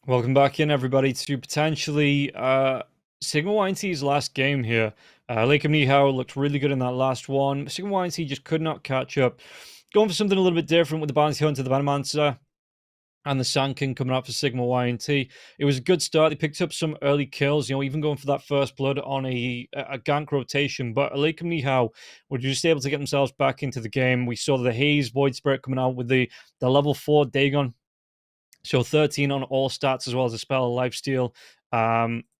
Welcome back in, everybody, to potentially Sigma.YNT's last game here. ROBBNROLL looked really good in that last one. Sigma.YNT just could not catch up. Going for something a little bit different with the Bounty Hunter, the Venomancer, and the Sand King coming out for Sigma.YNT. It was a good start. They picked up some early kills, even going for that first blood on a gank rotation. But ROBBNROLL were just able to get themselves back into the game. We saw the Haze Void Spirit coming out with the level 4 Dagon. So 13 on all stats as well as a spell lifesteal.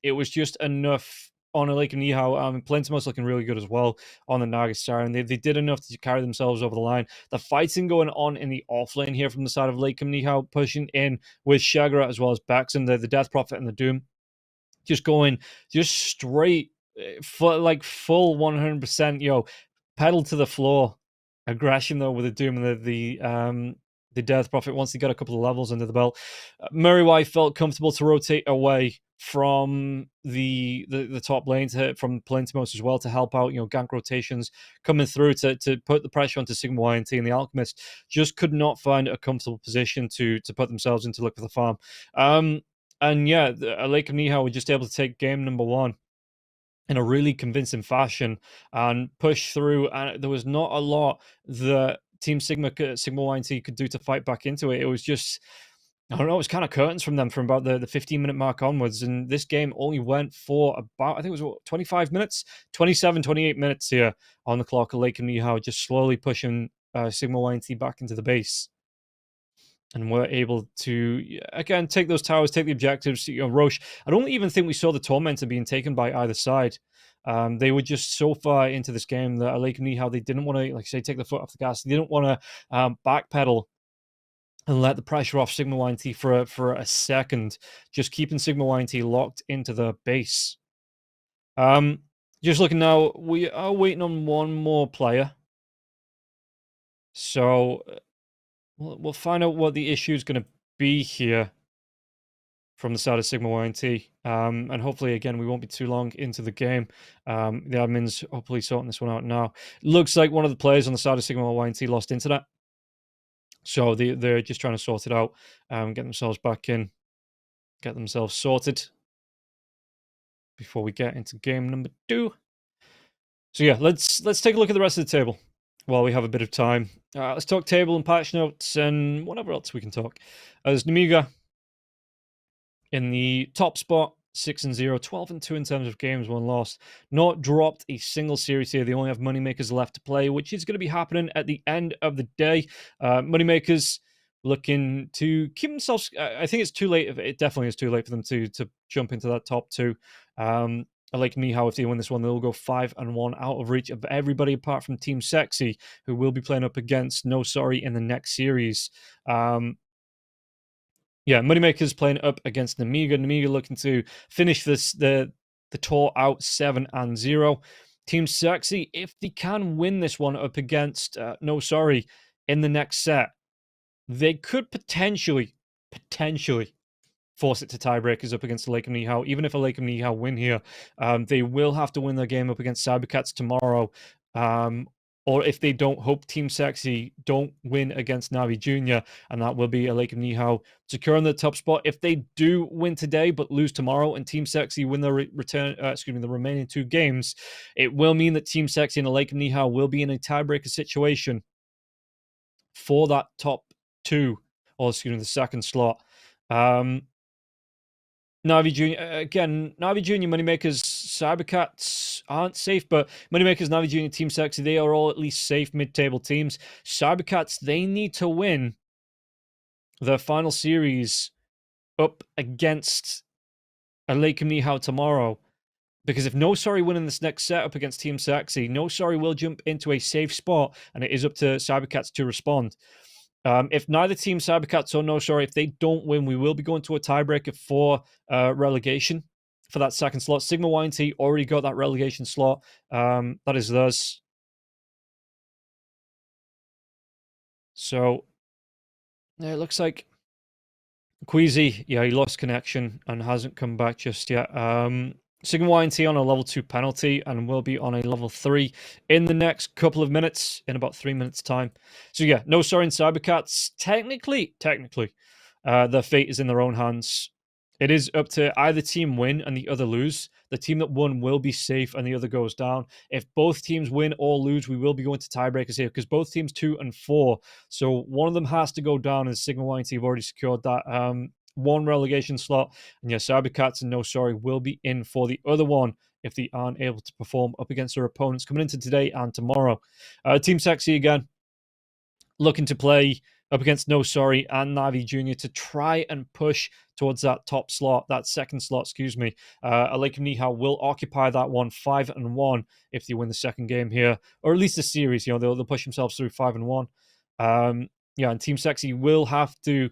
It was just enough on ROBBNROLL. Plentimos looking really good as well on the Naga Siren. They did enough to carry themselves over the line. The fighting going on in the off lane here from the side of ROBBNROLL, pushing in with Shagara as well as Baxen, the Death Prophet and the Doom. Just going straight for like full 100%, pedal to the floor aggression though with the Doom and the Death Prophet once he got a couple of levels under the belt. Murray felt comfortable to rotate away from the top lane from Plentimos as well to help out, gank rotations coming through to put the pressure onto Sigma.YNT, and the Alchemist just could not find a comfortable position to put themselves into look for the farm. And yeah, ROBBNROLL were just able to take game number one in a really convincing fashion and push through. And there was not a lot that Team Sigma.YNT could do to fight back into it. It was just, I don't know, it was kind of curtains from them from about the 15-minute mark onwards. And this game only went for about, I think it was 25 minutes, 27, 28 minutes here on the clock. ROBBNROLL just slowly pushing Sigma.YNT back into the base. And we're able to, again, take those towers, take the objectives. Roche, I don't even think we saw the Tormentor being taken by either side. They were just so far into this game that ROBBNROLL, they didn't want to, like I say, take the foot off the gas. They didn't want to backpedal and let the pressure off Sigma.YNT for a second, just keeping Sigma.YNT locked into the base. Just looking now, we are waiting on one more player. So we'll find out what the issue is going to be here from the side of Sigma.YNT. And hopefully, again, we won't be too long into the game. The admin's hopefully sorting this one out now. Looks like one of the players on the side of Sigma.YNT lost internet. So they're just trying to sort it out, get themselves back in, get themselves sorted before we get into game number 2. So yeah, let's take a look at the rest of the table while we have a bit of time. Let's talk table and patch notes and whatever else we can talk. There's Nemiga in the top spot, 6-0, 12-2 in terms of games won lost. Not dropped a single series here. They only have Moneymakers left to play, which is going to be happening at the end of the day. Moneymakers looking to keep themselves. I think it's too late. It definitely is too late for them to jump into that top 2. ROBBNROLL, if they win this one, they'll go 5-1 out of reach of everybody apart from Team Sexy, who will be playing up against No Sorry in the next series. Yeah, Moneymakers playing up against Nemiga. Nemiga looking to finish the tour out 7-0. Team Sexy, if they can win this one up against No Sorry in the next set, they could potentially force it to tiebreakers up against ROBBNROLL. Even if ROBBNROLL win here, they will have to win their game up against Cybercats tomorrow. Or if they don't, hope Team Sexy don't win against Navi Jr., and that will be ROBBNROLL securing the top spot. If they do win today but lose tomorrow, and Team Sexy win the the remaining 2 games, it will mean that Team Sexy and ROBBNROLL will be in a tiebreaker situation for that top 2, or the second slot. Navi Jr. Again, Navi Jr., Moneymakers, Cybercats aren't safe, but Moneymakers, Navi Jr., Team Sexy, they are all at least safe mid-table teams. Cybercats, they need to win their final series up against ROBBNROLL tomorrow, because if No Sorry win in this next set up against Team Sexy, No Sorry will jump into a safe spot, and it is up to Cybercats to respond. If neither Team Cybercats or No Sorry, if they don't win, we will be going to a tiebreaker for relegation for that second slot. Sigma.YNT already got that relegation slot. That is theirs. So yeah, it looks like Queasy, yeah, he lost connection and hasn't come back just yet. Sigma.YNT on a level 2 penalty and will be on a level 3 in the next couple of minutes, in about 3 minutes' time. So yeah, No Sorry and Cybercats, technically, their fate is in their own hands. It is up to either team win and the other lose. The team that won will be safe and the other goes down. If both teams win or lose, we will be going to tiebreakers here because both teams 2 and 4. So one of them has to go down, and Sigma.YNT have already secured that one relegation slot. And yeah, Cybercats and No Sorry will be in for the other one if they aren't able to perform up against their opponents coming into today and tomorrow. Team Sexy again, looking to play up against No Sorry and Navi Jr. to try and push towards that top slot, that second slot, excuse me. ROBBNROLL will occupy that one 5-1 if they win the second game here, or at least the series. You know, they'll push themselves through 5-1. Yeah, and Team Sexy will have to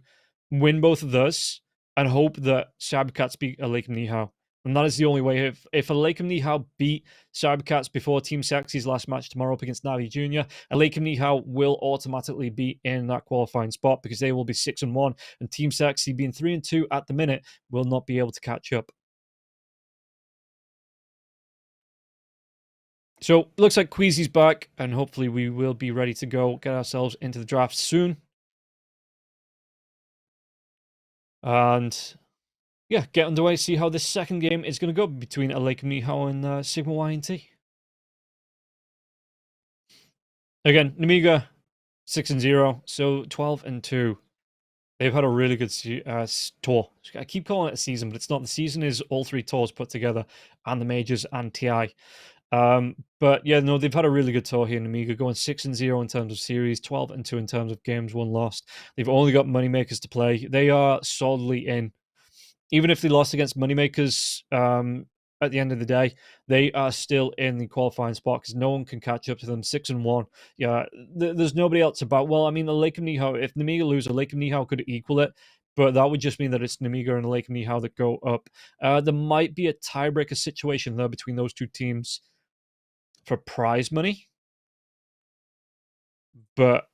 win both of those and hope that Cybercats beat ROBBNROLL. And that is the only way. If ROBBNROLL beat Cybercats before Team Sexy's last match tomorrow up against Navi Jr., ROBBNROLL will automatically be in that qualifying spot because they will be 6-1, and Team Sexy being 3-2 at the minute will not be able to catch up. So looks like Queasy's back, and hopefully we will be ready to go, get ourselves into the draft soon. And yeah, get underway, see how this second game is going to go between ROBBNROLL and Sigma.YNT. Again, Nemiga 6-0, so 12-2. They've had a really good tour. I keep calling it a season, but it's not. The season is all 3 tours put together, and the majors and TI. But yeah, no, they've had a really good tour here in Amiga, going 6-0 in terms of series, 12-2 in terms of games won lost. They've only got moneymakers to play. They are solidly in. Even if they lost against moneymakers at the end of the day, they are still in the qualifying spot because no one can catch up to them. 6-1. Yeah, there's nobody else about. Well, I mean, the ROBBNROLL, if Nemiga lose, ROBBNROLL could equal it, but that would just mean that it's Nemiga and ROBBNROLL that go up. There might be a tiebreaker situation there between those two teams for prize money, but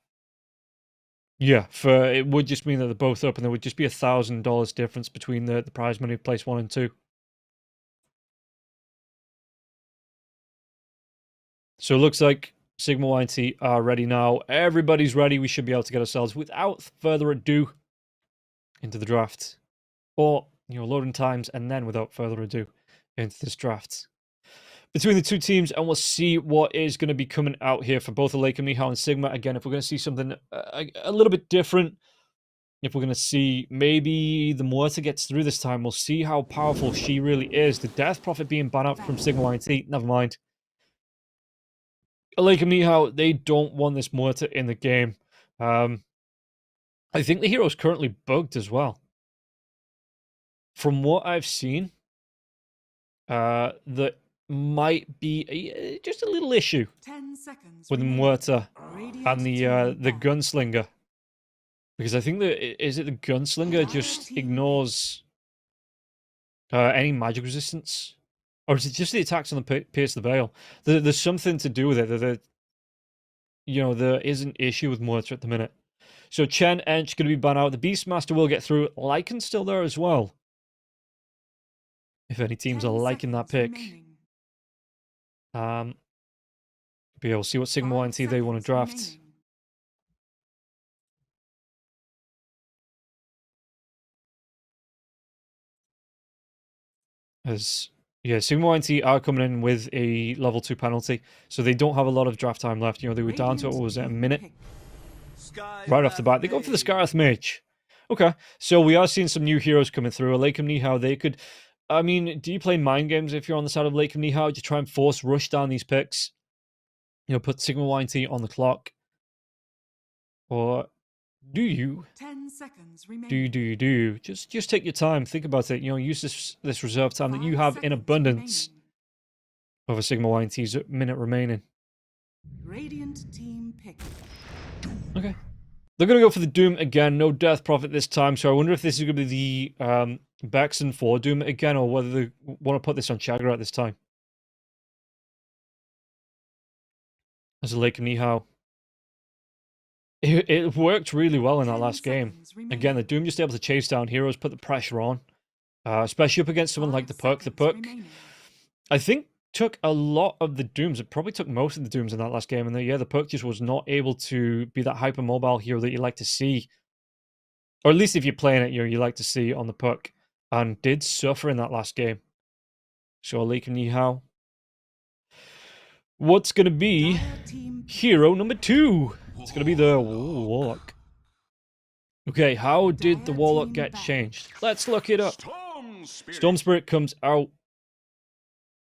yeah, it would just mean that they're both up, and there would just be $1,000 difference between the prize money of place 1 and 2. So it looks like Sigma.YNT are ready now. Everybody's ready. We should be able to get ourselves, without further ado, into the draft. Or, loading times, and then, without further ado, into this draft between the two teams, and we'll see what is going to be coming out here for both ROBBNROLL and Sigma. Again, if we're going to see something a little bit different, if we're going to see maybe the Muerta gets through this time, we'll see how powerful she really is. The Death Prophet being banned out from Sigma.YNT, never mind. ROBBNROLL, they don't want this Muerta in the game. I think the hero's currently bugged as well. From what I've seen, that might be just a little issue with the Muerta and the Gunslinger. Because I think is it the Gunslinger just ignores any magic resistance? Or is it just the attacks on the Pierce the Veil? There's something to do with it. There is an issue with Muerta at the minute. So Chen, Ench going to be banned out. The Beastmaster will get through. Lycan's still there as well. If any teams are liking that pick. But yeah, we'll see what Sigma.YNT they want to draft. Sigma.YNT are coming in with a level 2 penalty, so they don't have a lot of draft time left. They were down to, what was it, a minute? Right off the bat, they go for the Scarth Mage. Okay, so we are seeing some new heroes coming through. ROBBNROLL, they could... I mean, do you play mind games if you're on the side of ROBBNROLL? Do you try and force rush down these picks? Put Sigma.YNT on the clock? Or do you? 10 seconds remaining. Do you? Just take your time. Think about it. Use this reserve time that you have in abundance over Sigma.YNT's minute remaining. Radiant team pick. Okay. They're going to go for the Doom again. No Death Prophet this time. So I wonder if this is going to be the Bexon for Doom again, or whether they want to put this on Chagger at this time. As a ROBBNROLL. It worked really well in that last game. Again, the Doom just able to chase down heroes, put the pressure on. Especially up against someone like the Puck. The Puck, I think, took a lot of the Dooms. It probably took most of the Dooms in that last game. And the Puck just was not able to be that hyper-mobile hero that you like to see. Or at least if you're playing it, you like to see on the Puck. and did suffer in that last game. So UALEIKUMNIHAO. What's going to be Dire team hero number 2? It's going to be the Warlock. Okay, how did the Dire Warlock team get ban. changed? Let's look it up. Storm Spirit comes out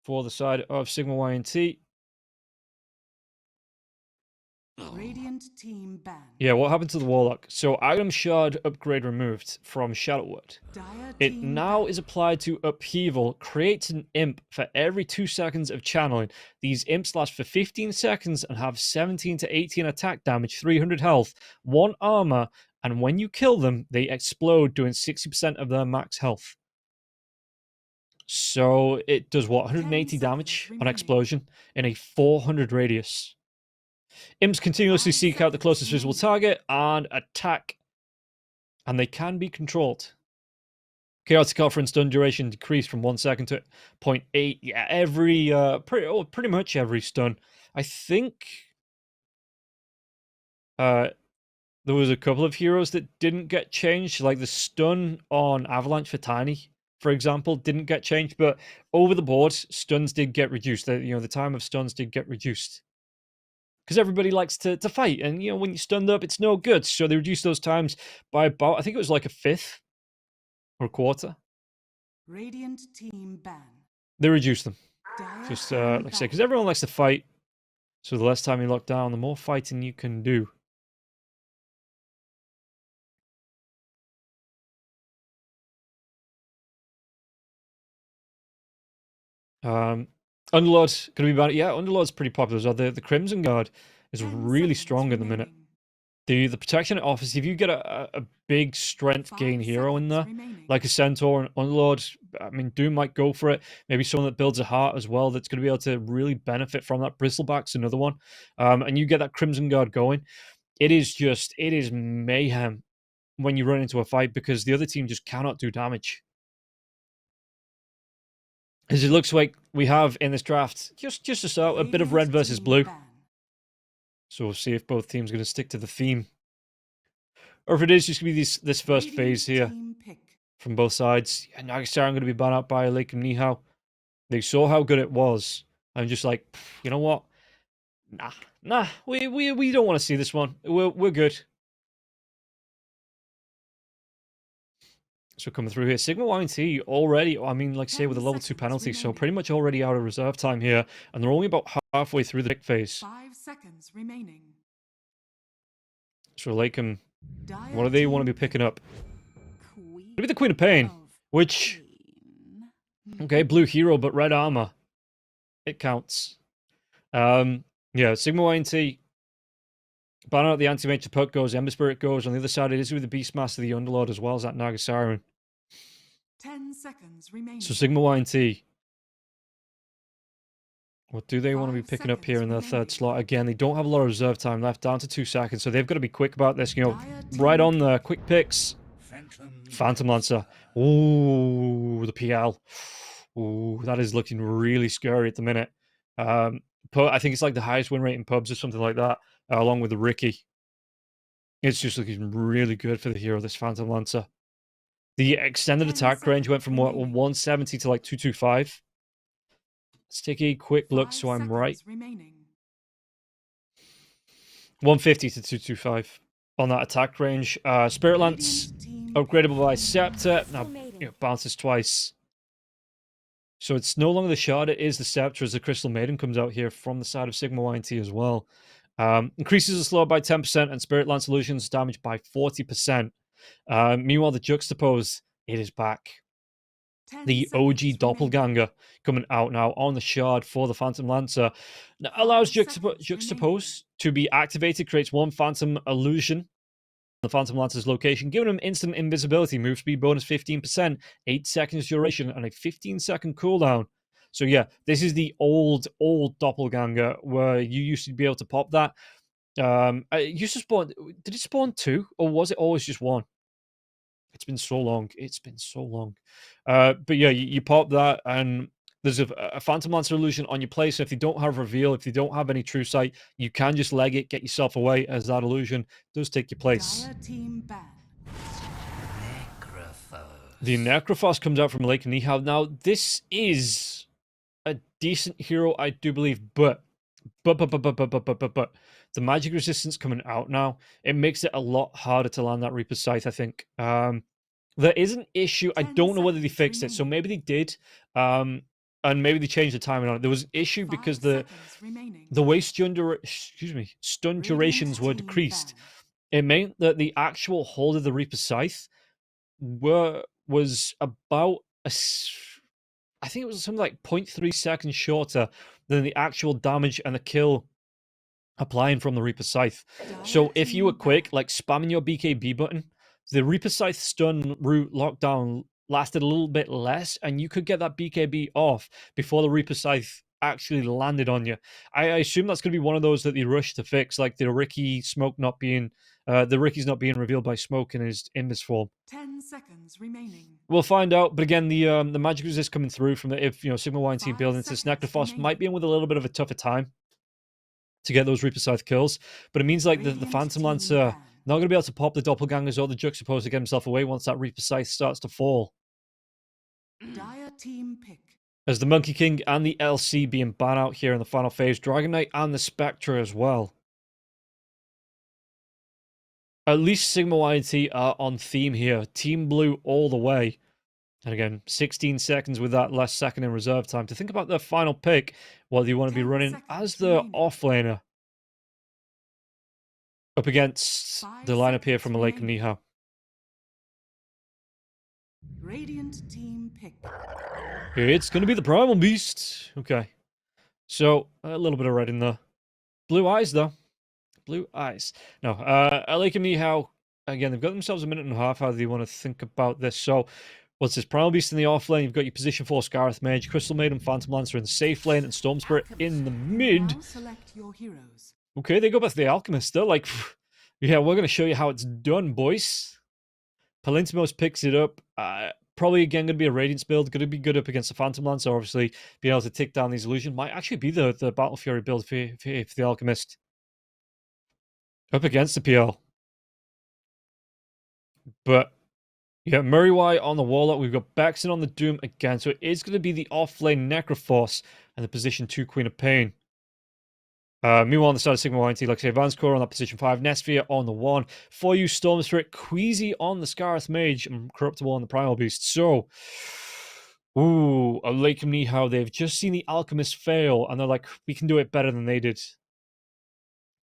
for the side of Sigma.YNT. Radiant team ban. Yeah, what happened to the Warlock? So, item shard upgrade removed from Shadowwood. Dire It team now ban. is applied to Upheaval, creates an imp for every 2 seconds of channeling. These imps last for 15 seconds and have 17 to 18 attack damage, 300 health, 1 armor, and when you kill them, they explode, doing 60% of their max health. So it does what? 180 damage on remaining. explosion in a 400 radius. Imps continuously 5 seek out the seconds closest visible remaining. target and attack. And they can be controlled. Chaotic Alpha and stun duration decreased from 1 second to 0.8. Yeah, every pretty much every stun. I think there was a couple of heroes that didn't get changed, like the stun on Avalanche for Tiny, for example, didn't get changed, but over the board, stuns did get reduced. The time of stuns did get reduced. Because everybody likes to fight, and when you're stunned up, it's no good. So they reduced those times by about, I think it was like a fifth or a quarter. Radiant team ban. They reduced them. Dire Just team like I say, because everyone likes to fight. So the less time you lock down, the more fighting you can do. Underlord gonna be bad. Yeah, Underlord's pretty popular as well. The Crimson Guard is 10 really seconds strong at the minute. remaining. The protection it offers, if you get a big strength 5 gain hero in seconds there, remaining. like a Centaur and Underlord, I mean, Doom might go for it. Maybe someone that builds a heart as well that's going to be able to really benefit from that. Bristleback's another one. And you get that Crimson Guard going. It is mayhem when you run into a fight because the other team just cannot do damage. As it looks like we have in this draft, just to start, a bit of red versus blue. So we'll see if both teams are going to stick to the theme. Or if it is just going to be this first phase here from both sides. Yeah, Nagastar going to be banned out by UALEIKUMNIHAO. They saw how good it was. I'm just like, you know what? Nah, we don't want to see this one. We're good. So coming through here, Sigma.YNT already, I mean, like I say, with a level 2 penalty, so pretty much already out of reserve time here, and they're only about halfway through the pick phase. 5 seconds remaining. So Lakem, what do they want to be picking up? Maybe the Queen of Pain, which, okay, blue hero, but red armor. It counts. Yeah, Sigma.YNT, ban out the anti-major puck goes, Ember Spirit goes. On the other side, it is with the Beastmaster, the Underlord, as well as that Naga Siren. 10 seconds remaining. So Sigma.YNT, what do they want to be picking up here in their third slot? Again, they don't have a lot of reserve time left, down to 2 seconds, so they've got to be quick about this. Right on the quick picks. Phantom Lancer. Ooh, the PL. Ooh, that is looking really scary at the minute. I think it's like the highest win rate in pubs or something like that, along with the Ricky. It's just looking really good for the hero, this Phantom Lancer. The extended attack range went from what, 170 to like 225. Let's take a quick look so I'm right. 150 to 225 on that attack range. Spirit Lance, upgradable by Scepter. Now, bounces twice. So it's no longer the Shard, it is the Scepter as the Crystal Maiden comes out here from the side of Sigma.YNT as well. Increases the slow by 10% and Spirit Lance Illusions damage by 40%. Meanwhile, the Juxtapose, it is back. The OG Doppelganger coming out now on the Shard for the Phantom Lancer. Now, allows Juxtapose to be activated, creates 1 Phantom Illusion. The Phantom Lancer's location, giving him instant invisibility, move speed bonus 15%, 8 seconds duration, and a 15-second cooldown. So yeah, this is the old Doppelganger where you used to be able to pop that. It used to spawn. Did it spawn 2, or was it always just 1? It's been so long. It's been so long. But yeah, you pop that, and there's a Phantom Lancer illusion on your place. So if you don't have reveal, if you don't have any true sight, you can just leg it, get yourself away, as that illusion does take your place. The Necrophos comes out from ROBBNROLL. Now, this is a decent hero, I do believe, but the magic resistance coming out now, it makes it a lot harder to land that Reaper's Scythe, I think. There is an issue. I 10 don't know whether they seconds fixed it, so remaining. maybe they did, and maybe they changed the timing on it. There was an issue 5 because seconds remaining. the way stun durations were Radiant team decreased. ban. It meant that the actual hold of the Reaper's Scythe was about I think it was something like 0.3 seconds shorter than the actual damage and the kill applying from the Reaper Scythe. So if you were quick, like spamming your BKB button, the Reaper Scythe stun route lockdown lasted a little bit less, and you could get that BKB off before the Reaper Scythe actually landed on you. I assume that's going to be one of those that they rush to fix, like the Ricky's not being revealed by smoke in this form. 10 seconds remaining. We'll find out, but again, the magic resist coming through from the Sigma.YNT 5 building into this seconds Necrophos might be in remaining. with a little bit of a tougher time to get those Reaper Scythe kills, but it means like the Radiant Phantom team Lancer ban. not going to be able to pop the Doppelgangers or the Juxtapose to get himself away once that Reaper Scythe starts to fall. Dire team pick. As the Monkey King and the LC being banned out here in the final phase, Dragon Knight and the Spectre as well. At least Sigma.YNT are on theme here. Team Blue all the way. And again, 16 seconds with that last second in reserve time to think about their final pick, whether you want to be 10 running seconds as the remaining. offlaner up against 5 the lineup here seconds from remaining. ROBBNROLL. Radiant team pick. It's going to be the Primal Beast. Okay. So, a little bit of red in there. Blue eyes, though. Blue eyes. No, ROBBNROLL, again, they've got themselves a minute and a half. How do you want to think about this? So, what's this? Primal Beast in the off lane. You've got your position 4 Scarith Mage, Crystal Maiden, Phantom Lancer in the safe lane, and Storm Spirit in the mid. Now select your heroes. Okay, they go back to the Alchemist. They're like, yeah, we're going to show you how it's done, boys. Palintimos picks it up. Probably, again, going to be a Radiance build. Going to be good up against the Phantom Lancer. Obviously, being able to tick down these illusions might actually be the Battle Fury build for the Alchemist. Up against the PL. But, yeah, Murray White on the Warlock. We've got Baxton on the Doom again. So it is going to be the off-lane Necrophos and the position 2 Queen of Pain. Meanwhile, on the side of Sigma.YNT, like I say, Vance Core on that position 5, Nesphere on the 1, For You Storm Spirit, Queasy on the Scarith Mage, and Corruptible on the Primal Beast. So, ROBBNROLL, they've just seen the Alchemist fail, and they're like, we can do it better than they did.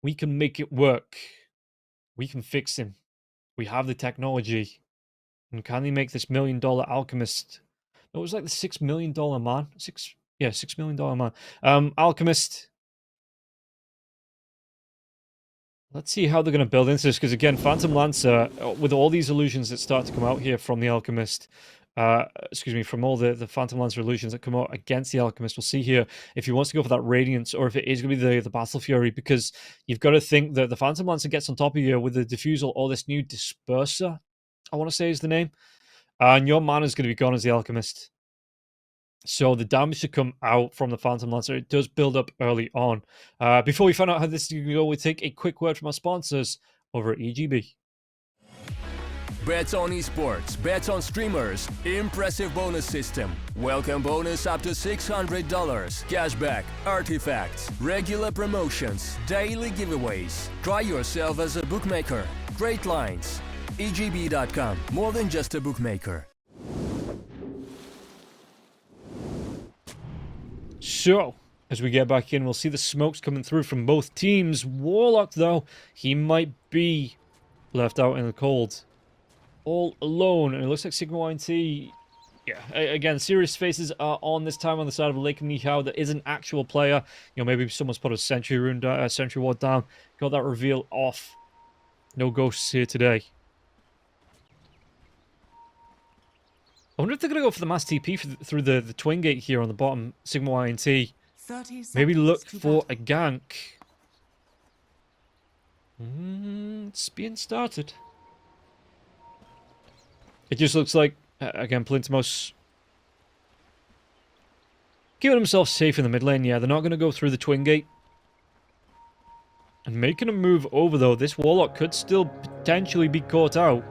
We can make it work. We can fix him. We have the technology. And can they make this $1 million Alchemist? No, it was like the $6 million man. $6 million man. Alchemist. Let's see how they're going to build into this, because again, Phantom Lancer, with all these illusions that start to come out here from the Alchemist, from all the Phantom Lancer illusions that come out against the Alchemist, we'll see here if he wants to go for that Radiance, or if it is going to be the Battle Fury, because you've got to think that the Phantom Lancer gets on top of you with the Diffusal, or this new Disperser, I want to say is the name, and your mana is going to be gone as the Alchemist. So the damage to come out from the Phantom Lancer, it does build up early on. Before we find out how this is going to go, we take a quick word from our sponsors over at EGB. Bets on esports, bets on streamers, impressive bonus system. Welcome bonus up to $600, cashback, artifacts, regular promotions, daily giveaways. Try yourself as a bookmaker. Great lines. EGB.com, more than just a bookmaker. So, as we get back in, we'll see the smokes coming through from both teams. Warlock, though, he might be left out in the cold. All alone. And it looks like Sigma.YNT, yeah, again, serious faces are on this time on the side of ROBBNROLL. There is an actual player. You know, maybe someone's put a Sentry Ward down. Got that reveal off. No ghosts here today. I wonder if they're going to go for the mass TP through the Twin Gate here on the bottom, Sigma.YNT. Maybe look for a gank. It's being started. It just looks like, again, Palintimos keeping himself safe in the mid lane. Yeah, they're not going to go through the Twin Gate. And making a move over, though. This Warlock could still potentially be caught out.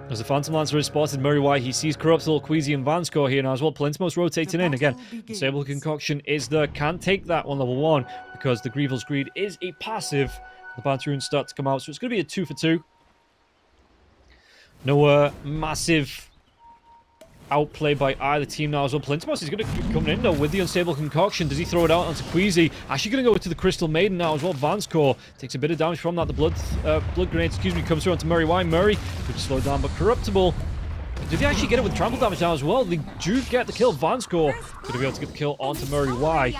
As the Phantom Lancer is spotted, Murray, he sees Corruptible, Queasy, and Vanscore here now as well. Palintimos rotating in. Again, Disable Concoction is there. Can't take that on level 1 because the Grievel's Greed is a passive. The Bantaroons start to come out, so it's going to be a 2 for 2. No massive outplay by either team now as well. Palintimos is going to be coming in though with the Unstable Concoction. Does he throw it out onto Queasy? Actually going to go to the Crystal Maiden now as well. Vanscore takes a bit of damage from that. The blood grenade, comes through onto Murray. Murray could slow down, but Corruptible. Did they actually get it with trample damage now as well? They do get the kill. Vanscore going to be able to get the kill onto Murray.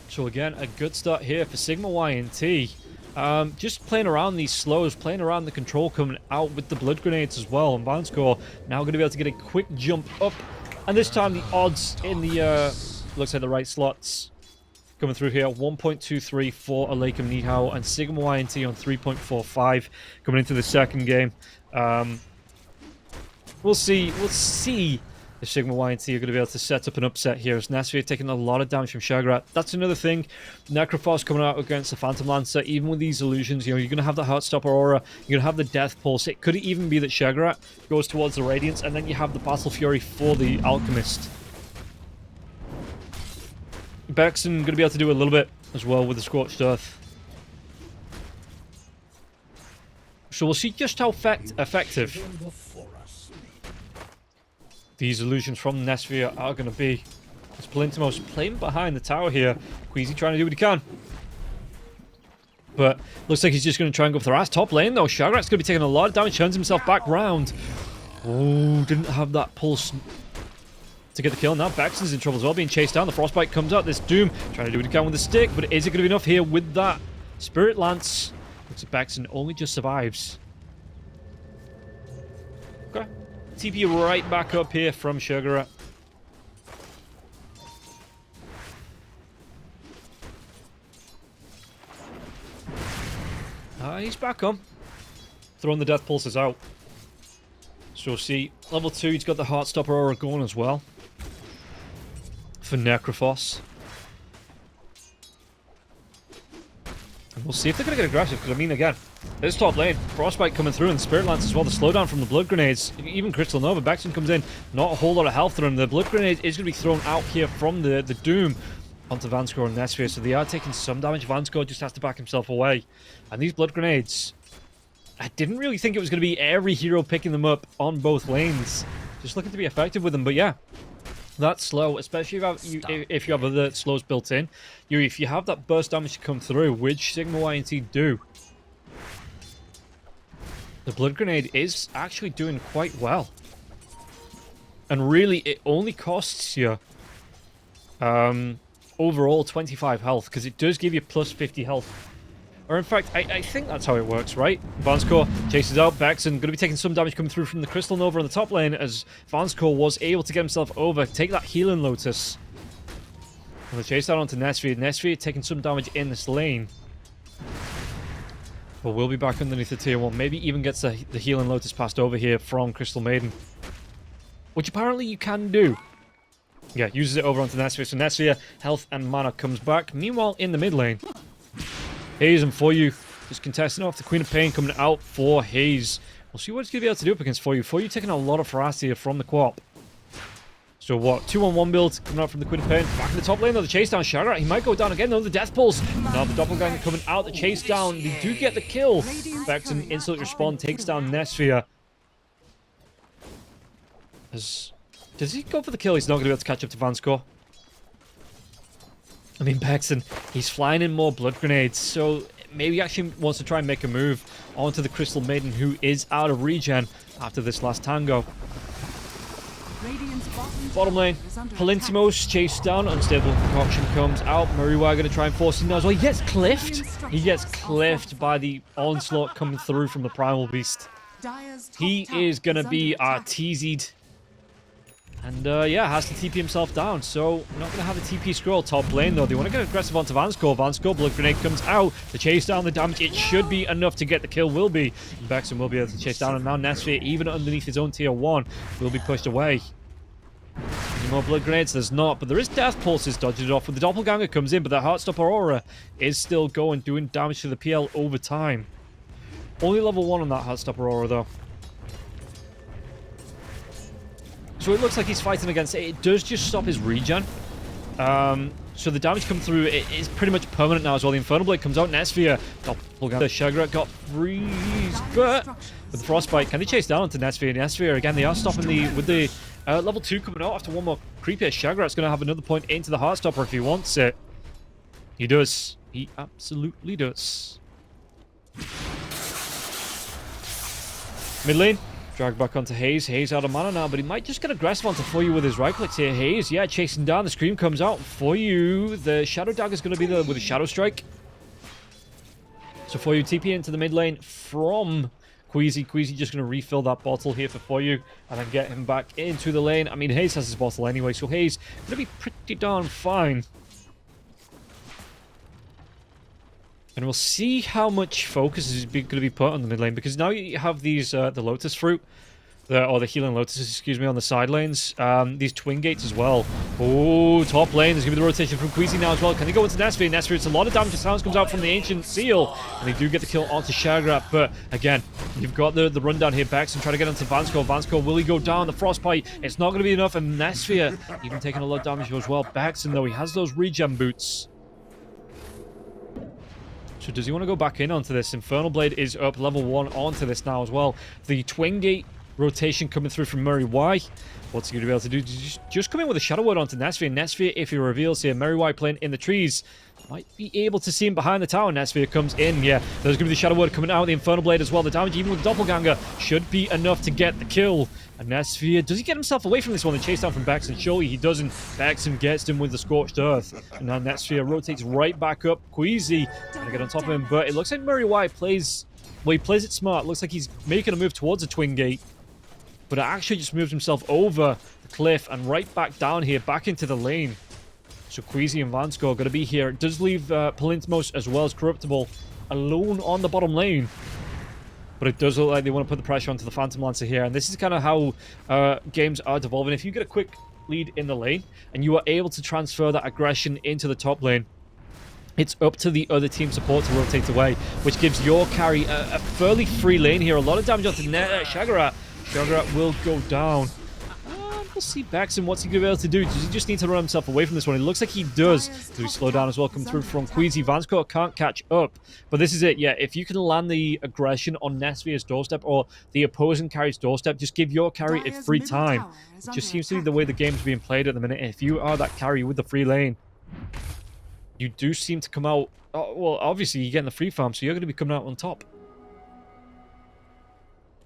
So again, a good start here for Sigma.YNT. Just playing around these slows, playing around the control coming out with the blood grenades as well. And Vanscore now going to be able to get a quick jump up. And this time the odds in the, looks like the right slots coming through here. 1.23 for ROBBNROLL and Sigma.YNT on 3.45 coming into the second game. We'll see if Sigma.YNT are going to be able to set up an upset here, as Nesvia taking a lot of damage from Shagrat. That's another thing. Necrophos coming out against the Phantom Lancer. Even with these illusions, you know, you're going to have the Heartstopper Aura, you're going to have the Death Pulse. It could even be that Shagrat goes towards the Radiance, and then you have the Battle Fury for the Alchemist. Bexon going to be able to do a little bit as well with the Scorched Earth. So we'll see just how effective these illusions from Nesvia are going to be. As Palintimos playing behind the tower here. Queasy trying to do what he can. But looks like he's just going to try and go for the ass. Top lane though, Shagrat's going to be taking a lot of damage, turns himself back round. Oh, didn't have that pulse to get the kill. Now Bexon's in trouble as well, being chased down. The Frostbite comes out. This Doom trying to do what he can with the stick, but is it going to be enough here with that Spirit Lance? Looks like Bexon only just survives. Okay. TP right back up here from Shagrat. He's back on. Throwing the Death Pulses out. So see, level 2, he's got the Heartstopper Aura going as well. For Necrophos. And we'll see if they're going to get aggressive, because I mean, again, this top lane, Frostbite coming through, and the Spirit Lance as well, the slowdown from the Blood Grenades, even Crystal Nova, Bexon comes in, not a whole lot of health for him. The Blood Grenade is going to be thrown out here from the Doom onto Vanscore and Nesvia, so they are taking some damage. Vanscore just has to back himself away. And these Blood Grenades, I didn't really think it was going to be every hero picking them up on both lanes. Just looking to be effective with them, but yeah. That's slow, especially if you have other slows built in. If you have that burst damage to come through, which Sigma.YNT do, the Blood Grenade is actually doing quite well. And really, it only costs you overall 25 health, because it does give you plus 50 health. Or in fact, I think that's how it works, right? Vanscore chases out Bexon, going to be taking some damage coming through from the Crystal Nova on the top lane, as Vanscore was able to get himself over, take that Healing Lotus. And the chase down onto Nesvia. Nesvia taking some damage in this lane. But we'll be back underneath the tier 1. Maybe even gets the Healing Lotus passed over here from Crystal Maiden. Which apparently you can do. Yeah, uses it over onto Nesvia. So Nesvia, health and mana comes back. Meanwhile, in the mid lane, Haze and For You just contesting off. The Queen of Pain coming out for Haze. We'll see what it's going to be able to do up against For You. For You taking a lot of ferocity from the co-op. So what? 2-on-1 build coming out from the Queen of Pain. Back in the top lane though, the chase down. Shagrat, he might go down again though. The Death Pulse. Now the Doppelganger coming out. The chase down. They do get the kill. Bexon instant respawn takes down Nesvia. Does he go for the kill? He's not going to be able to catch up to Vanscore. I mean, Bexon, he's flying in more Blood Grenades, so maybe he actually wants to try and make a move onto the Crystal Maiden, who is out of regen after this last tango. Bottom lane, Palintimos chased down, Unstable Concoction comes out, Muriwa going to try and force him now as well. He gets cliffed! He gets cliffed by the onslaught coming through from the Primal Beast. He is going to be TZ'd. And yeah, has to TP himself down, so not going to have a TP scroll top lane though. They want to get aggressive onto Vanscore. Vanscore, Blood Grenade comes out. The chase down, the damage, it should be enough to get the kill, will be. Bexon will be able to chase down, and now Nesvia, even underneath his own tier 1, will be pushed away. Any more Blood Grenades? There's not, but there is Death Pulses dodging it off. When the Doppelganger comes in, but the Heartstopper Aura is still going, doing damage to the PL over time. Only level 1 on that Heartstopper Aura, though. So it looks like he's fighting against it. It does just stop his regen. So the damage come through is pretty much permanent now as well. The Infernal Blade comes out. Netsphere. The Shagrat got freeze. But with the Frostbite, can they chase down onto Netsphere? Netsphere, again, they are stopping with the level 2 coming out after one more creepy. Shagrat's going to have another point into the Heartstopper if he wants it. He does. He absolutely does. Mid lane. Drag back onto Haze. Haze out of mana now, but he might just get aggressive onto For You with his right clicks here. Haze, yeah, chasing down. The Scream comes out. For You. The Shadow Dagger is going to be there with a Shadow Strike. So For You TP into the mid lane from Queasy. Queasy just going to refill that bottle here for You and then get him back into the lane. I mean, Haze has his bottle anyway, so Haze going to be pretty darn fine. And we'll see how much focus is going to be put on the mid lane, because now you have these the Lotus Fruit, or the Healing Lotuses, excuse me, on the side lanes. These Twin Gates as well. Oh, top lane. There's going to be the rotation from Queasy now as well. Can they go into Netsphere? Netsphere, it's a lot of damage. The sounds comes out from the Ancient Seal, and they do get the kill onto Shagrat. But again, you've got the rundown here. Baxton trying to get onto Vansko. Vansko, will he go down? The Frostbite, it's not going to be enough. And Netsphere even taking a lot of damage as well. Baxton, though, he has those regen boots. So does he want to go back in onto this? Infernal Blade is up level 1 onto this now as well. The Twin Gate rotation coming through from Murray Y. What's he going to be able to do? Just come in with a Shadow Word onto Netsphere. Netsphere, if he reveals here, Murray Y playing in the trees, might be able to see him behind the tower. Netsphere comes in. Yeah, there's going to be the Shadow Word coming out. The Infernal Blade as well. The damage, even with the Doppelganger, should be enough to get the kill. And Netsphere, does he get himself away from this one? The chase down from Baxton. Surely he doesn't. Baxton gets him with the Scorched Earth. And now Netsphere rotates right back up. Queasy trying to get on top of him. But it looks like Murray Y plays... Well, he plays it smart. It looks like he's making a move towards a Twin Gate. But it actually just moves himself over the cliff and right back down here, back into the lane. So Queasy and Vansko are going to be here. It does leave Palinthmos as well as Corruptible alone on the bottom lane. But it does look like they want to put the pressure onto the Phantom Lancer here. And this is kind of how games are devolving. If you get a quick lead in the lane and you are able to transfer that aggression into the top lane, it's up to the other team support to rotate away, which gives your carry a fairly free lane here. A lot of damage onto Shagrat. Shagrat will go down. We'll see Baxton. What's he going to be able to do? Does he just need to run himself away from this one? It looks like he does. Does he slow down as well? Come through from Queasy. Vansko can't catch up. But this is it. Yeah, if you can land the aggression on Netsphere's doorstep or the opposing carry's doorstep, just give your carry a free time. It just seems to be the way the game's being played at the minute. If you are that carry with the free lane, you do seem to come out... well, obviously, you're getting the free farm, so you're going to be coming out on top.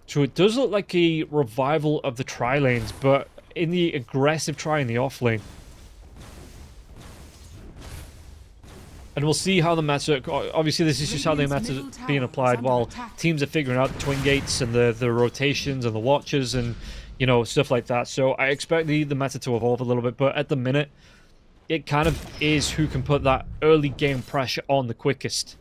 So it does look like a revival of the tri-lanes, but in the aggressive try in the off-lane. And we'll see how the meta... Obviously, this is just how the meta is being applied while teams are figuring out the Twin Gates and the rotations and the watches and, you know, stuff like that. So I expect the meta to evolve a little bit, but at the minute, it kind of is who can put that early game pressure on the quickest.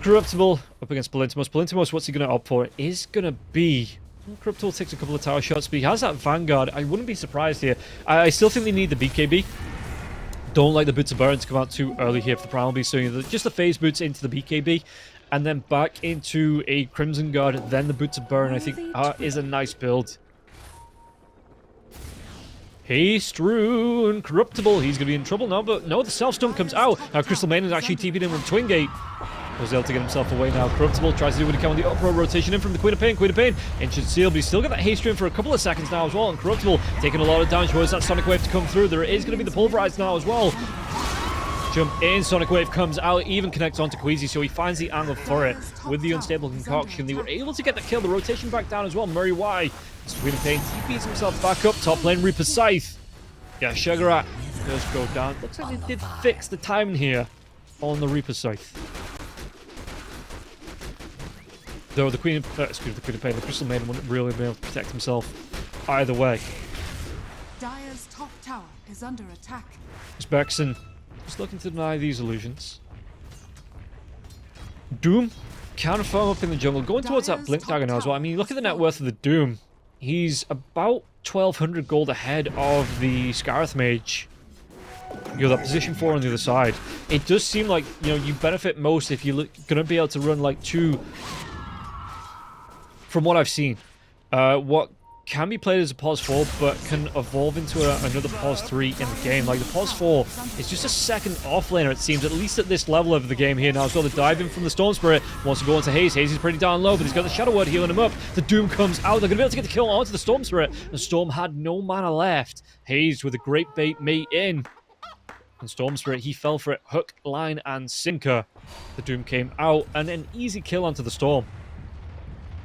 Corruptible up against Palinthmos. Palinthmos, what's he going to opt for? It is going to be... Well, Corruptible takes a couple of tower shots, but he has that Vanguard. I wouldn't be surprised here. I still think they need the BKB. Don't like the Boots of Burn to come out too early here for the Primal Beast. So just the phase boots into the BKB, and then back into a Crimson Guard, then the Boots of Burn, I think is a nice build. Haste Rune, Corruptible. He's going to be in trouble now, but no, the Self-Stun comes out. Now Crystal Maiden is actually TP'd in with Twin Gate. Was able to get himself away now. Corruptible tries to do what he can with the uproar rotation in from the Queen of Pain. Queen of Pain, Ancient Seal, but he's still got that haste in for a couple of seconds now as well. And Corruptible taking a lot of damage. Where's that Sonic Wave to come through? There is going to be the Pulverize now as well. Jump in, Sonic Wave comes out, even connects onto Queasy, so he finds the angle for it with the Unstable Concoction. They were able to get the kill. The rotation back down as well. Murray Y. Queen of Pain TPs himself back up. Top lane, Reaper Scythe. Yeah, Shagrat does go down. Looks like they did fix the timing here on the Reaper Scythe. Though the Queen of Pain, the Crystal Maiden wouldn't really be able to protect himself either way. Dire's top tower is under attack. It's Baxton just looking to deny these illusions. Doom can farm up in the jungle, going towards that Blink Dagger now as well. I mean, look at the net worth of the Doom. He's about 1,200 gold ahead of the Scarith Mage. that position 4 on the other side. It does seem like, you benefit most if you're going to be able to run like 2, from what I've seen. What can be played as a pause 4, but can evolve into another pause 3 in the game. Like, the pause 4 is just a second offlaner, it seems, at least at this level of the game here. Now, he's got the dive in from the Storm Spirit, wants to go into Haze. Haze is pretty down low, but he's got the Shadow Word healing him up. The Doom comes out. They're going to be able to get the kill onto the Storm Spirit. The Storm had no mana left. Haze with a great bait mate in. And Storm Spirit, he fell for it. Hook, line, and sinker. The Doom came out, and an easy kill onto the Storm.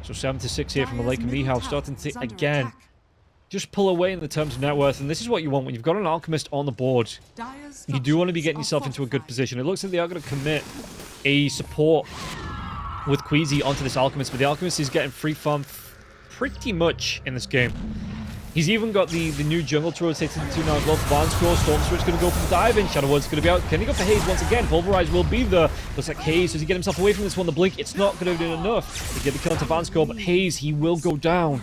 So 7-6 here from AleikumnihaO, starting to, again, just pull away in the terms of net worth. And this is what you want when you've got an Alchemist on the board. You do want to be getting yourself into a good position. It looks like they are going to commit a support with Queasy onto this Alchemist, but the Alchemist is getting free farm pretty much in this game. He's even got the new jungle to rotate into now as well for Vanscore. Storm Spirit's going to go for the dive in. Shadow Word's going to be out. Can he go for Haze once again? Pulverize will be there. Looks like Haze, does he get himself away from this one? The Blink, it's not going to do enough to get the kill into Vanscore, but Haze, he will go down.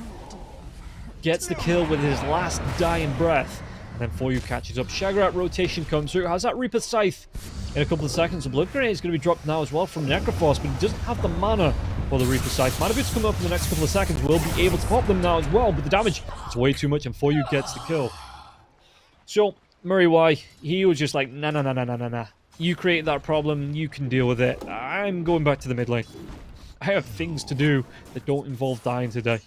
Gets the kill with his last dying breath. And then For You catches up. Shagrat rotation comes through. Has that Reaper Scythe in a couple of seconds. The Blood Grenade is going to be dropped now as well from Necroforce, but he doesn't have the mana for the Reaper Scythe. Mana bits come up in the next couple of seconds. We'll be able to pop them now as well, but the damage is way too much, and For You gets the kill. So, Murray Y, he was just like, nah. You create that problem, you can deal with it. I'm going back to the mid lane. I have things to do that don't involve dying today.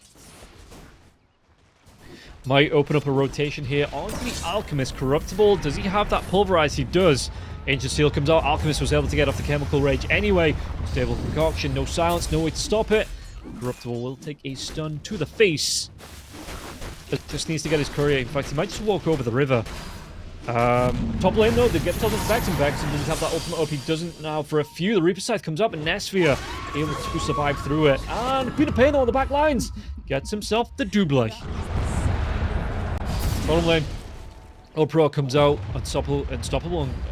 Might open up a rotation here onto the Alchemist. Corruptible, does he have that Pulverize? He does. Ancient Steel comes out. Alchemist was able to get off the Chemical Rage anyway. Stable Concoction, no silence, no way to stop it. Corruptible will take a stun to the face. But just needs to get his courier. In fact, he might just walk over the river. Top lane though, they get told to Vex, and Vex doesn't have that ultimate up. He doesn't now for a few. The Reaper Scythe comes up, and Nesphia able to survive through it. And Queen of Pain on the back lines gets himself the double. Bottom lane, Pro comes out, unstoppable.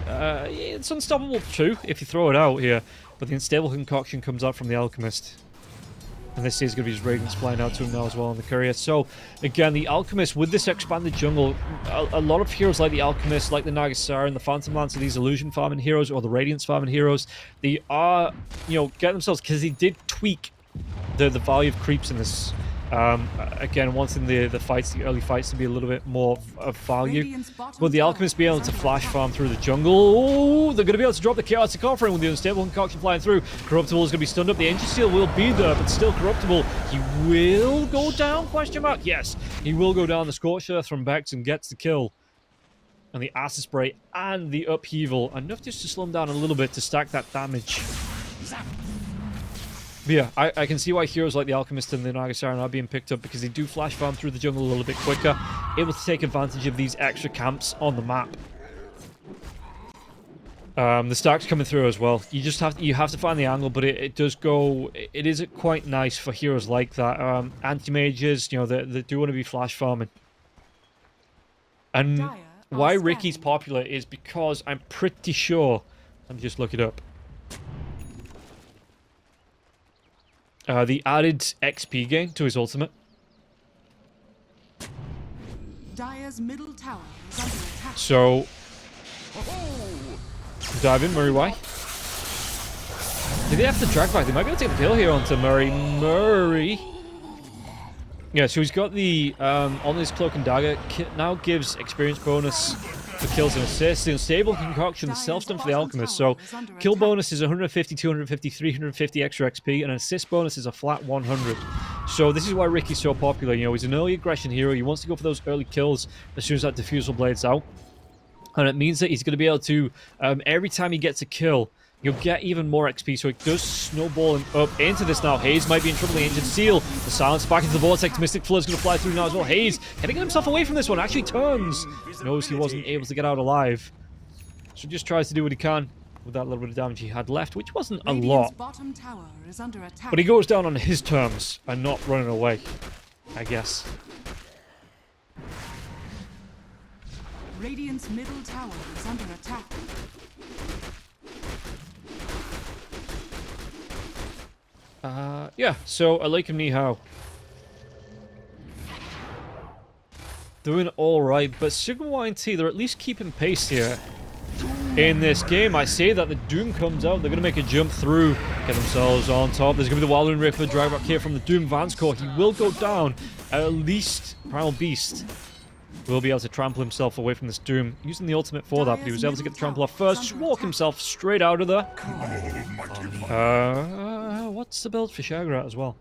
It's unstoppable too if you throw it out here, but the Unstable Concoction comes out from the Alchemist. And this is going to be his Radiance flying out to him now as well on the courier. So, again, the Alchemist, with this expanded jungle, a lot of heroes like the Alchemist, like the Nagasara and the Phantom Lancer, these illusion farming heroes or the Radiance farming heroes, they are, getting themselves, because they did tweak the value of creeps in this. Again, wanting the early fights to be a little bit more of value. But the Alchemist be able to flash farm through the jungle. Oh, they're going to be able to drop the Chaotic Offering with the Unstable Concoction flying through. Corruptible is going to be stunned up. The Ancient Steel will be there, but still Corruptible. He will go down, question mark? Yes, he will go down. The Scorched Earth from Bex and gets the kill. And the Acid Spray and the Upheaval. Enough just to slow him down a little bit to stack that damage. But yeah, I can see why heroes like the Alchemist and the Nagasara are being picked up, because they do flash farm through the jungle a little bit quicker, able to take advantage of these extra camps on the map. The stacks coming through as well. You have to find the angle, but it does go. It is quite nice for heroes like that. Anti-mages, they do want to be flash farming. And why Ricky's popular is because I'm pretty sure. Let me just look it up. The added XP gain to his ultimate. Dire's middle tower is under attack. So, dive in, Murray Y. Did they have to drag back? They might be able to take the kill here onto Murray. Yeah, so he's got the, on his Cloak and Dagger, now gives experience bonus for kills and assists. The Unstable Concoction, the self-stun for the Alchemist. So, kill bonus is 150, 250, 350 extra XP, and an assist bonus is a flat 100. So, this is why Ricky's so popular. He's an early aggression hero. He wants to go for those early kills as soon as that Diffusal Blade's out. And it means that he's going to be able to, every time he gets a kill, you'll get even more XP, so it does snowball him up into this now. Haze might be in trouble. The Ancient Steel, the silence back into the Vortex. Mystic Flood is going to fly through now as well. Haze getting himself away from this one. Actually turns. Knows he wasn't able to get out alive. So just tries to do what he can with that little bit of damage he had left, which wasn't a lot. Bottom tower is under attack. But he goes down on his terms and not running away, I guess. Radiant's middle tower is under attack. Yeah, so AleikumnihaO. doing all right, but Sigma.YNT, they're at least keeping pace here. In this game, I say that the Doom comes out, they're going to make a jump through, get themselves on top. There's going to be the Wild Ripper drag back here from the Doom Vanscore. He will go down. At least Primal Beast will be able to trample himself away from this Doom, using the ultimate for that, but he was able to get the trample off first, just walk himself straight out of there. What's the build for Shagrat as well?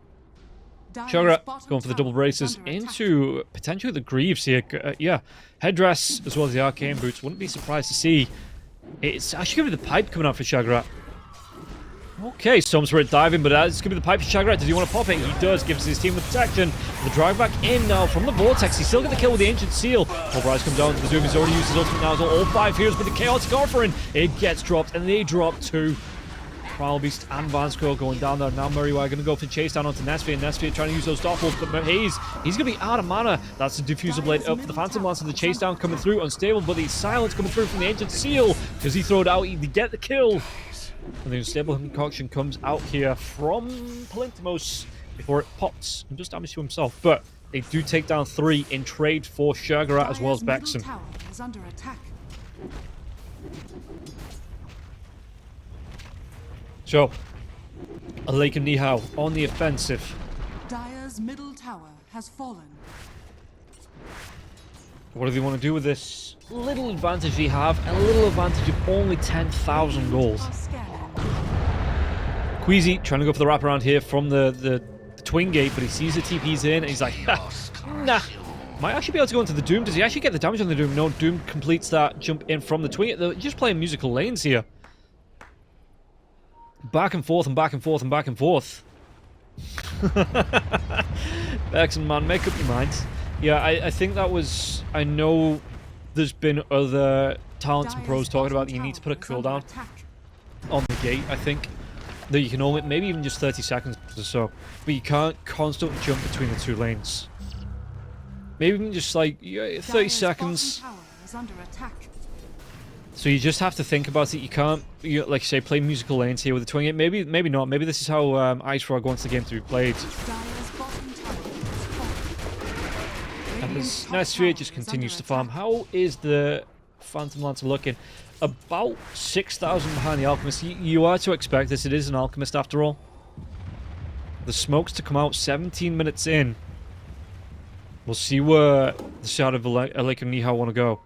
Shagrat going for the double braces into potentially the Greaves here. Yeah, headdress as well as the arcane boots. Wouldn't be surprised to see. It's actually going to be the pipe coming out for Shagrat. Okay, Storm Spirit diving, but it's going to be the pipe for Shagrat. Does he want to pop it? He does. Gives his team with protection. The drive back in now from the Vortex. He's still going to kill with the Ancient Seal. Pulverize comes down to the Doom. He's already used his ultimate now. So all 5 heroes with the Chaotic Offering. It gets dropped, and they drop 2. Primal Beast and Vanscore going down there. Now Murray going to go for chase down onto Nesphere. Nesphere trying to use those doppels, but he's going to be out of mana. That's the Diffuser Blade up for the Phantom Lancer. The chase down coming through, unstable, but the silence coming through from the Ancient Seal. Does he throw it out? He get the kill. And the Unstable Concoction comes out here from Palintimos before it pops and does damage to himself. But they do take down 3 in trade for Shagrat as well as Bexon. So, UALEIKUMNIHAO on the offensive. Dire's middle tower has fallen. What do they want to do with this little advantage they have? A little advantage of only 10,000 gold. Queasy trying to go for the wraparound here from the Twin Gate, but he sees the TP's in and he's like, nah. Might actually be able to go into the Doom. Does he actually get the damage on the Doom? No, Doom completes that jump in from the Twin Gate. They're just playing musical lanes here. Back and forth and back and forth and back and forth. Bexon, man, make up your mind. Yeah, I think that was... I know there's been other talents and pros talking about that you need to put a cooldown on the gate, I think. That you can only... Maybe even just 30 seconds or so. But you can't constantly jump between the 2 lanes. Maybe even just like 30 seconds. So you just have to think about it. You can't, like you say, play musical lanes here with the Twin Gate. Maybe not. Maybe this is how Ice Frog wants the game to be played. And this Nesphere just continues to farm. How is the Phantom Lancer looking? About 6,000 behind the Alchemist. You are to expect this. It is an Alchemist after all. The smokes to come out 17 minutes in. We'll see where the side of UALEIKUMNIHAO want to go.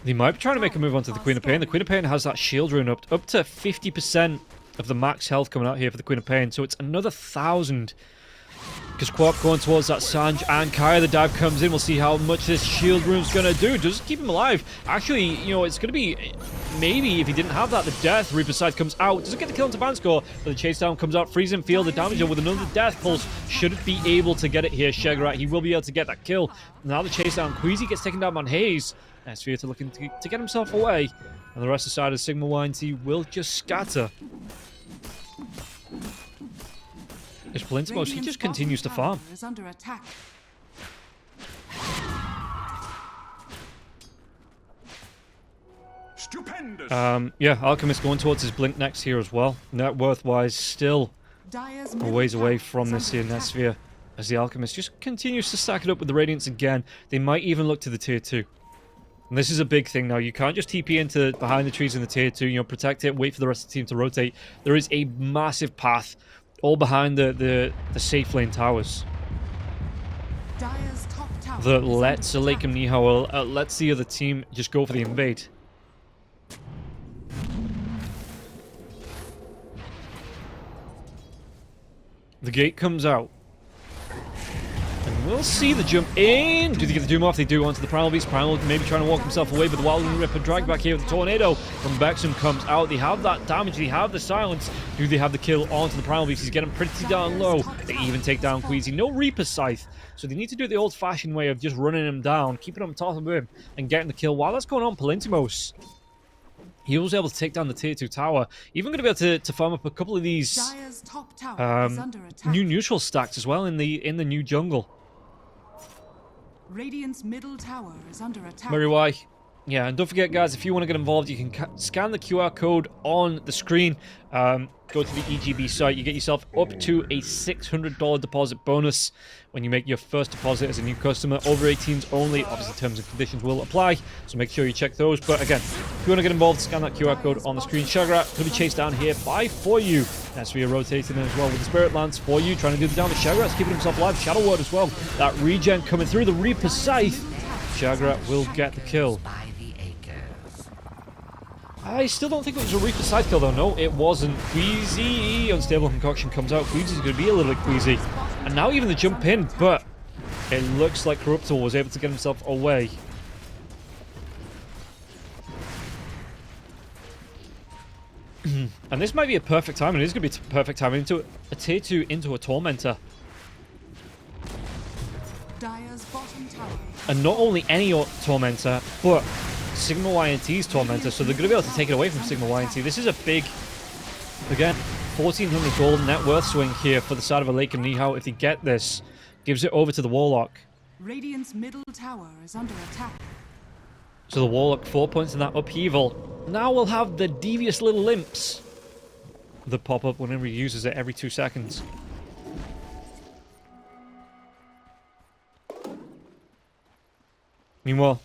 They might be trying to make a move onto the Queen of Pain. The Queen of Pain has that shield rune up to 50% of the max health coming out here for the Queen of Pain. So it's another 1,000. Because Quark going towards that Sanj and Kaya. The dive comes in. We'll see how much this shield rune's going to do. Does it keep him alive? Actually, it's going to be... Maybe if he didn't have that, the Death Reaper side comes out. Does it get the kill into Vanscore? But the chase down comes out. Freezing Field, the damage with another Death Pulse. Should be able to get it here, Shagrat. He will be able to get that kill. Now the chase down. Queasy gets taken down on Hayes. Nesphere to looking to get himself away. And the rest of the side of Sigma.YNT will just scatter. It's Palintimos. He just continues to farm. Yeah, Alchemist going towards his blink next here as well. Net worth-wise, still a ways away from this here Nesphere. As the Alchemist just continues to stack it up with the Radiance again. They might even look to the tier 2. And this is a big thing now. You can't just TP into behind the trees in the tier 2, protect it, wait for the rest of the team to rotate. There is a massive path all behind the safe lane towers that lets UALEIKUMNIHAO, lets the other team just go for the invade. The gate comes out. And we'll see the jump in. Do they get the Doom off? They do onto the Primal Beast. Primal maybe trying to walk himself away, but the Wild Ripper drag back here with the Tornado from Bexon comes out. They have that damage. They have the silence. Do they have the kill onto the Primal Beast? He's getting pretty down low. They even take down Queasy. No Reaper Scythe. So they need to do it the old-fashioned way of just running him down, keeping him on top of him, and getting the kill. While that's going on, Palintimos, he was able to take down the tier 2 tower. Even going to be able to farm up a couple of these new neutral stacks as well in the new jungle. Radiant's middle tower is under attack. Murray Yeah, and don't forget, guys, if you want to get involved, you can scan the QR code on the screen. Go to the EGB site. You get yourself up to a $600 deposit bonus when you make your first deposit as a new customer. Over 18s only. Obviously, terms and conditions will apply, so make sure you check those. But again, if you want to get involved, scan that QR code on the screen. Shagrat could be chased down here by For You. That's where you're rotating in as well with the Spirit Lance. For You trying to do the damage. Shagrat's keeping himself alive. Shadow Word as well. That regen coming through. The Reaper Scythe. Shagrat will get the kill. I still don't think it was a Reaper Scythe kill, though. No, it wasn't. Queasy. Unstable Concoction comes out. Queasy's going to be a little bit queasy. And now even the jump in, but it looks like Corruptible was able to get himself away. And this might be a perfect time, and it is going to be a perfect time into a tier 2 into a Tormentor. Dire's bottom tower. And not only any Tormentor, but Sigma.YNT's Tormentor, so they're going to be able to take it away from Sigma.YNT. This is a big, again, 1,400 gold net worth swing here for the side of ROBBNROLL. If they get this, gives it over to the Warlock. Radiant's middle tower is under attack. So the Warlock 4 points in that upheaval. Now we'll have the devious little limps that pop up whenever he uses it every 2 seconds. Meanwhile,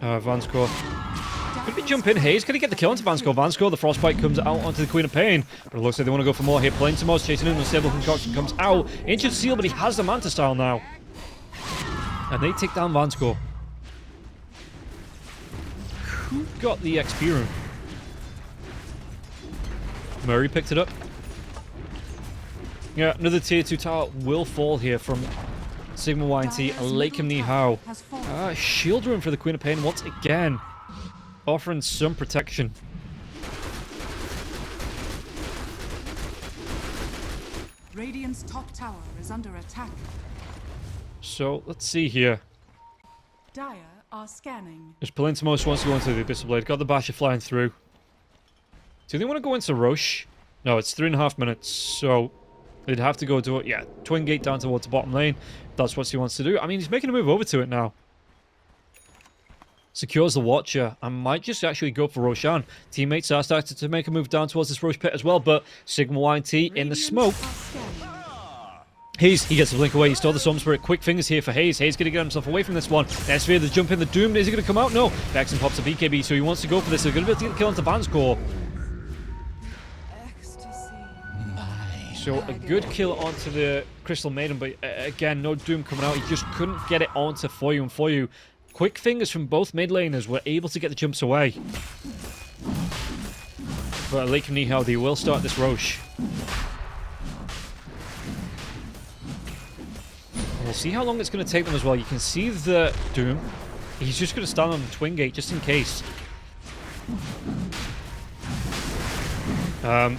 Vanscore could be jump in. Haze, can he get the kill into Vanscore? Vanscore, the Frostbite comes out onto the Queen of Pain, but it looks like they want to go for more here. Plaintimos chasing in, Unstable Concoction comes out. Ancient Seal, but he has the Manta Style now. And they take down Vanscore. Who got the XP room? Murray picked it up. Yeah, another tier 2 tower will fall here from Sigma.YNT, ROBBNROLL. Shield room for the Queen of Pain once again, offering some protection. Radiant's top tower is under attack. So, let's see here. Dire are scanning. As Palintimos wants to go into the Abyssal Blade, got the Basher flying through. Do they want to go into Roche? No, it's 3.5 minutes, so they'd have to go to it. Yeah, Twin Gate down towards the bottom lane. That's what he wants to do. I mean, he's making a move over to it now. Secures the Watcher. I might just actually go for Roshan. Teammates are starting to make a move down towards this Roche pit as well, but Sigma.YNT in the smoke. Hayes, he gets the blink away. He stole the Storm Spirit. Quick fingers here for Hayes. Hayes going to get himself away from this one. Sphere, the jump in, the Doom. Is he going to come out? No. Vexen pops a BKB, so he wants to go for this. They're going to be able to get the kill into Vanscore. So a good kill onto the Crystal Maiden, but again, no Doom coming out. He just couldn't get it onto For You, and For You. Quick fingers from both mid laners were able to get the jumps away. But ROBBNROLL, they will start this Roche. We'll see how long it's going to take them as well. You can see the Doom. He's just going to stand on the Twin Gate just in case.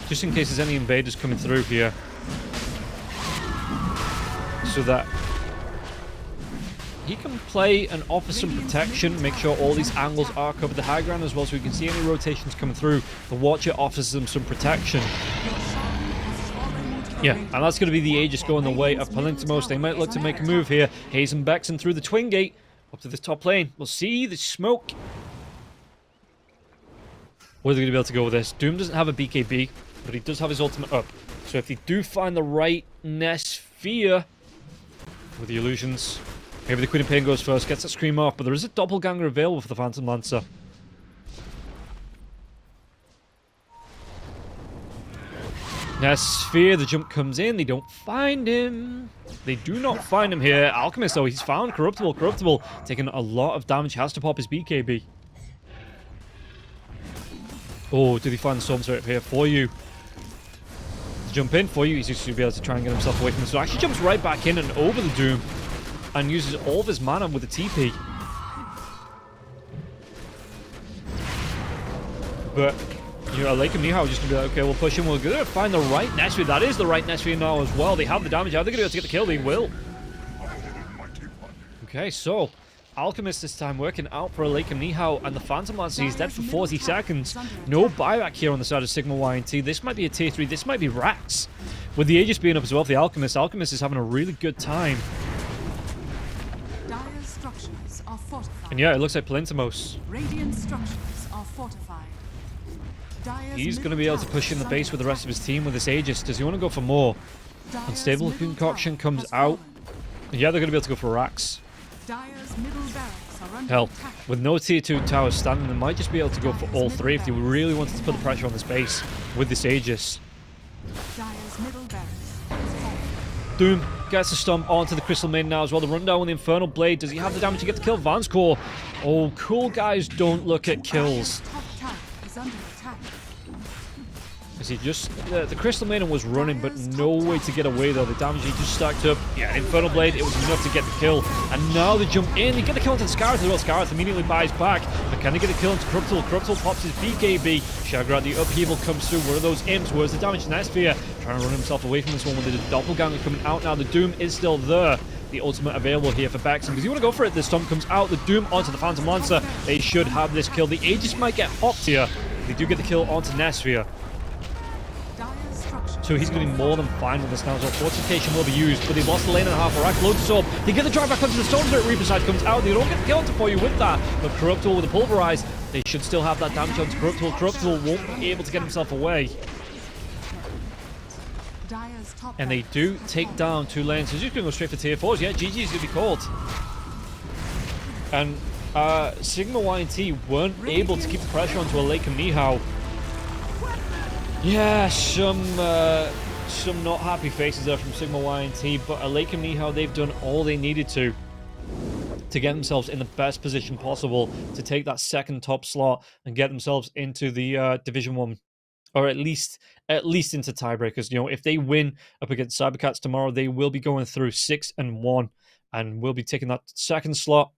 Just in case there's any invaders coming through here. So that he can play and offer some protection, make sure all these angles are covered, the high ground as well, so we can see any rotations coming through. The Watcher offers them some protection. Yeah, and that's going to be the Aegis going the way of Palintimos. They might look to make a move here. Hayes and Vexen through the Twin Gate up to this top lane. We'll see the smoke. Where are they going to be able to go with this? Doom doesn't have a BKB, but he does have his ultimate up. So if they do find the right Sphere with the illusions, maybe the Queen of Pain goes first, gets that Scream off, but there is a doppelganger available for the Phantom Lancer. Sphere, the jump comes in, they don't find him. They do not find him here. Alchemist, though, he's found Corruptible. Corruptible taking a lot of damage, has to pop his BKB. Oh, did he find the Storm Spirit here? For You. Jump in. For You, he's just going to be able to try and get himself away from this. So actually jumps right back in and over the Doom and uses all of his mana with the TP. But, you know, ROBBNROLL just going to be like, okay, we'll push him. We're going to find the right Sphere. That is the right Sphere now as well. They have the damage. Are they going to be able to get the kill? They will. Okay, so Alchemist this time working out for ROBBNROLL, and the Phantom Lancer, he's dead for 40 seconds. No buyback here on the side of Sigma.YNT. This might be a tier 3. This might be Rax. With the Aegis being up as well for the Alchemist. Alchemist is having a really good time. Dire structures are fortified. And yeah, it looks like Palintimos. Radiant structures are fortified. Dire's He's going to middle be able to tower push in is the base under with the rest of attack. his team with this Aegis. Does he want to go for more? Dire's Unstable middle concoction tower comes has out. fallen. Yeah, they're going to be able to go for racks. Dire's middle barracks are under Hell, attack. with no tier 2 towers standing, they might just be able to go for all three if they really wanted to put the pressure on this base with this Aegis. Dire's middle barracks has fallen. Doom gets a stomp onto the Crystal Maiden now as well. The rundown with the Infernal Blade. Does he have the damage to get the kill? Van's Core. Oh, cool guys don't look at kills. Dire's top tower is under attack. As he just... the Crystal Maiden was running, but no way to get away though. The damage he just stacked up. Yeah, Infernal Blade, it was enough to get the kill. And now they jump in. They get the kill onto the Scarlet as well. Scarlet immediately buys back. But can they get a kill onto Corruptible? Corruptible pops his BKB. Shagrat, the upheaval comes through. Where are those imps? Where's the damage? Nesphere trying to run himself away from this one with the Doppelganger coming out now. The Doom is still there. The ultimate available here for Bexham. Because you want to go for it. The Stomp comes out. The Doom onto the Phantom Lancer. They should have this kill. The Aegis might get hopped here. They do get the kill onto Nesphere. Dire's structures So he's going to be more than fine with this now. So fortification will be used, but they've lost the lane and a half. Rack loads us up. They get the drive back onto the Stone Dirt. Reaper side comes out. They don't get the kill for you with that. But Corruptible with the Pulverize, they should still have that damage onto Corruptible. Corruptible won't be able to get himself away. Dire's top And they barracks do has take fallen. down 2 lanes. So he's just going to go straight for tier 4s. Yeah, GG is going to be called. And Sigma.YNT weren't able to keep the pressure onto ROBBNROLL. Yeah, some not happy faces there from Sigma.YNT, but ROBBNROLL, they've done all they needed to get themselves in the best position possible to take that second top slot and get themselves into the Division 1, or at least into tiebreakers. You know, if they win up against Cybercats tomorrow, they will be going through 6-1 and will be taking that second slot,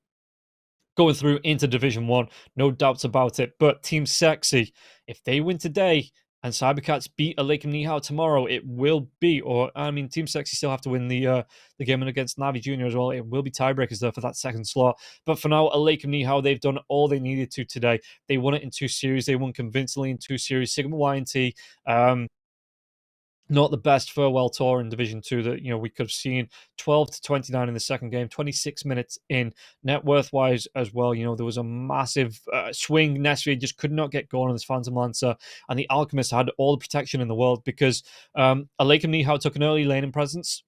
going through into Division 1, no doubts about it. But Team Sexy, if they win today and Cybercats beat ROBBNROLL tomorrow, it will be, or I mean, Team Sexy still have to win the game against Navi Junior as well. It will be tiebreakers there for that second slot. But for now, ROBBNROLL, they've done all they needed to today. They won it in 2 series. They won convincingly in 2 series. Sigma.YNT, not the best farewell tour in Division 2 that, you know, we could have seen. 12-29 in the second game, 26 minutes in. Net worth-wise as well, you know, there was a massive swing. Nesphere just could not get going on this Phantom Lancer, and the Alchemist had all the protection in the world because ROBBNROLL took an early laning presence,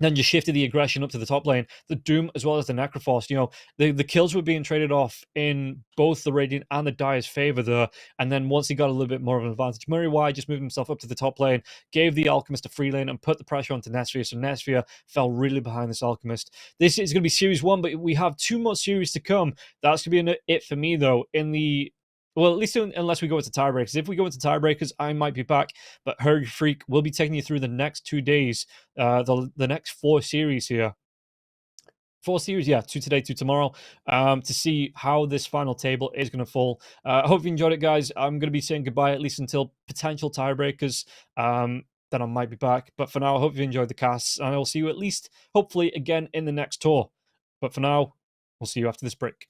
then just shifted the aggression up to the top lane. The Doom as well as the Necrophos, you know, the kills were being traded off in both the Radiant and the Dire's favor there. And then once he got a little bit more of an advantage, Murray Y just moved himself up to the top lane, gave the Alchemist a free lane and put the pressure onto Nesphere. So Nesphere fell really behind this Alchemist. This is going to be Series 1, but we have 2 more series to come. That's going to be it for me, though, in the... Well, at least unless we go into tiebreakers. If we go into tiebreakers, I might be back. But Hurry Freak will be taking you through the next 2 days, the next 4 series here. 4 series, yeah, 2 today, 2 tomorrow, to see how this final table is going to fall. I hope you enjoyed it, guys. I'm going to be saying goodbye, at least until potential tiebreakers. Then I might be back. But for now, I hope you enjoyed the cast. And I will see you at least, hopefully, again in the next tour. But for now, we'll see you after this break.